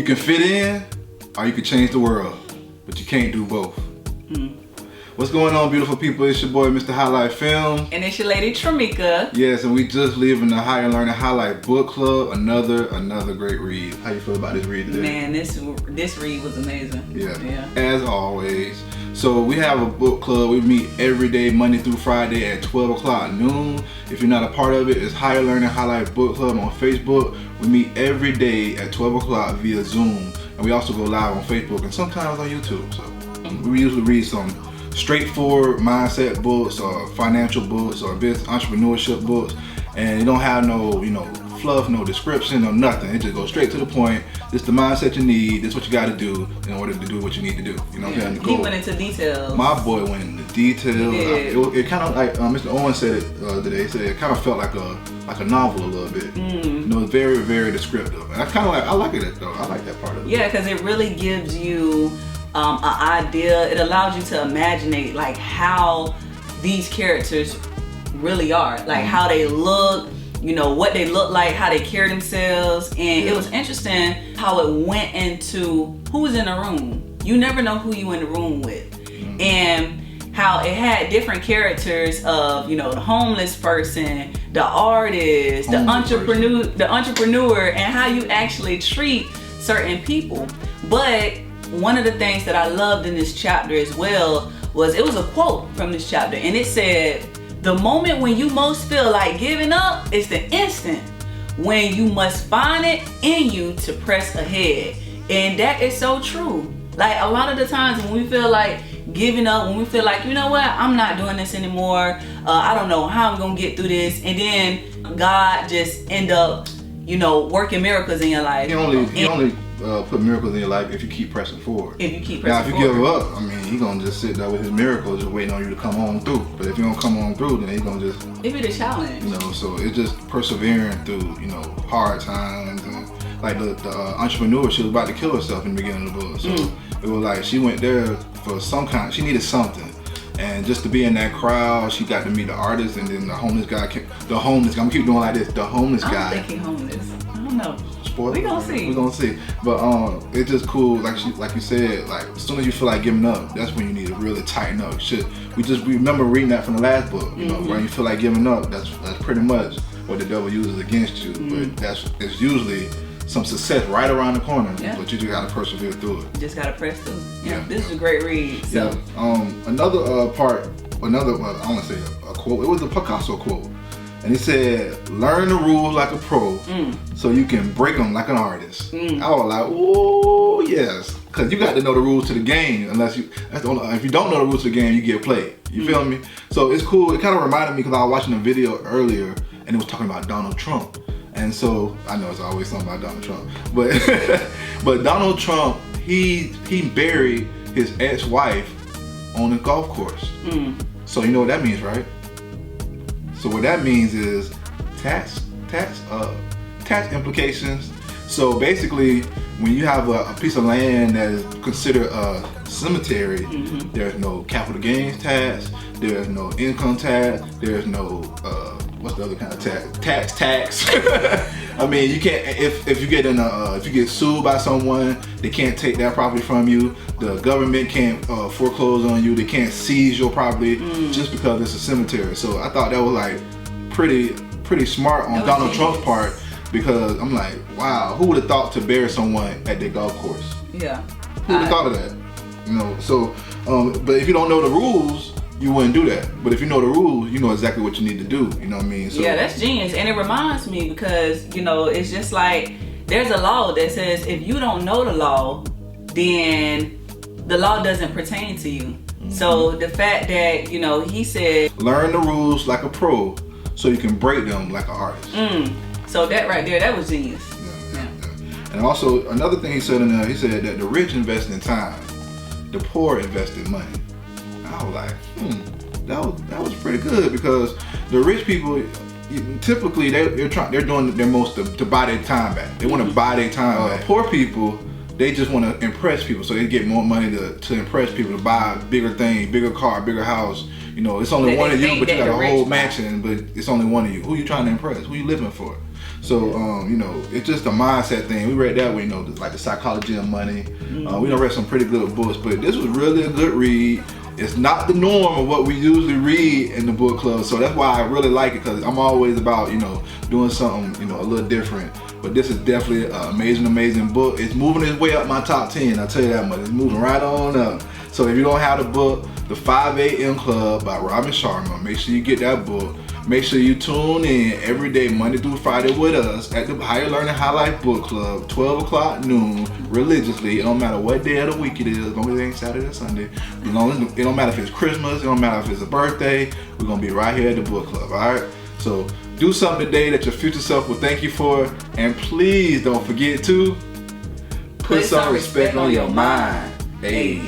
You can fit in, or you can change the world, but you can't do both. What's going on, beautiful people? It's your boy, Mr. HighLife Film. And it's your lady, Tramika. Yes, and we just leaving the Higher Learning HighLife Book Club. Another great read. How you feel about this read today? Man, this read was amazing. Yeah, as always. So we have a book club. We meet every day, Monday through Friday at 12 o'clock noon. If you're not a part of it, it's Higher Learning HighLife Book Club on Facebook. We meet every day at 12 o'clock via Zoom. And we also go live on Facebook and sometimes on YouTube. So we usually read some straightforward mindset books or financial books or business entrepreneurship books, and it don't have no fluff, no description or nothing. It just goes straight to the point. This is the mindset you need. This is what you got to do in order to do what you need to do. You know, he went into details. My boy went into details. It kind of like Mr. Owen said it today. He said it kind of felt like a novel a little bit. You know, very, very descriptive. And I kind of I like it though. I like that part of it. Yeah, because it really gives you an idea. It allows you to imaginate like how these characters really are, like how they look, what they look like, how they carry themselves. And it was interesting how it went into who's in the room. You never know who you in the room with. And how it had different characters of, the homeless person, the artist, the entrepreneur, and how you actually treat certain people. But one of the things that I loved in this chapter as well was it was a quote from this chapter, and it said, "The moment when you most feel like giving up is the instant when you must find it in you to press ahead." And that is so true. Like a lot of the times when we feel like giving up, when we feel like, you know what, I'm not doing this anymore, I don't know how I'm gonna get through this, and then God just end up, working miracles in your life. He only put miracles in your life if you keep pressing forward. If you keep pressing forward. Now, if you give up, He's gonna just sit there with his miracles, just waiting on you to come on through. But if you don't come on through, then he's gonna just it be the challenge. So it's just persevering through, hard times. And like the entrepreneur, she was about to kill herself in the beginning of the book. So it was like she went there for some kind. She needed something. And just to be in that crowd, she got to meet the artist, and then the homeless guy. I'm gonna keep doing like this. The homeless guy. I don't think he's homeless. I don't know. We're gonna see. But it's just cool, like you said, like as soon as you feel like giving up, that's when you need to really tighten up. We remember reading that from the last book, when you feel like giving up, that's pretty much what the devil uses against you. But it's usually some success right around the corner, but you just gotta persevere through it. You just gotta press through. This is a great read. So. Another part, I want to say a quote. It was a Picasso quote. And he said, "Learn the rules like a pro, so you can break them like an artist." I was like, "Oh yes," because you got to know the rules to the game. If you don't know the rules to the game, you get played. You feel me? So it's cool. It kind of reminded me because I was watching a video earlier, and it was talking about Donald Trump. And so I know it's always something about Donald Trump, but but Donald Trump, he buried his ex-wife on a golf course. So you know what that means, right? So what that means is tax implications. So basically, when you have a piece of land that is considered a cemetery, there's no capital gains tax, there's no income tax, there's no what's the other kind of tax? Tax. You can't if you get sued by someone, they can't take that property from you. The government can't foreclose on you. They can't seize your property just because it's a cemetery. So I thought that was like pretty smart on Donald Trump's part, because I'm like, wow, who would have thought to bury someone at their golf course? Yeah. Who would have thought of that? So but if you don't know the rules, you wouldn't do that. But if you know the rules, you know exactly what you need to do. You know what I mean? So, yeah, that's genius. And it reminds me because, it's just like there's a law that says if you don't know the law, then the law doesn't pertain to you. So the fact that, he said, learn the rules like a pro so you can break them like an artist. So that right there, that was genius. Yeah. And also another thing he said in there, he said that the rich invest in time, the poor invest in money. I was like, that was pretty good, because the rich people typically they're doing their most to buy their time back. They want to buy their time back. Poor people, they just want to impress people, so they get more money to impress people, to buy bigger things, bigger car, bigger house. It's only one of you, but you got a whole mansion, but it's only one of you. Who you trying to impress? Who you living for? So, you know, it's just a mindset thing. We read that, we know, like The Psychology of Money. We done read some pretty good books, but this was really a good read. It's not the norm of what we usually read in the book club, so that's why I really like it, because I'm always about, you know, doing something, you know, a little different. But this is definitely an amazing book. It's moving its way up my top 10, I'll tell you that much. It's moving right on up. So if you don't have the book, The 5 a.m. Club by Robin Sharma, make sure you get that book. Make sure you tune in every day, Monday through Friday, with us at the Higher Learning HighLife Book Club, 12 o'clock noon, religiously. It don't matter what day of the week it is, as long as it ain't Saturday or Sunday. It don't matter if it's Christmas, it don't matter if it's a birthday. We're gonna be right here at the book club, all right? So do something today that your future self will thank you for, and please don't forget to put some respect on your mind. Hey.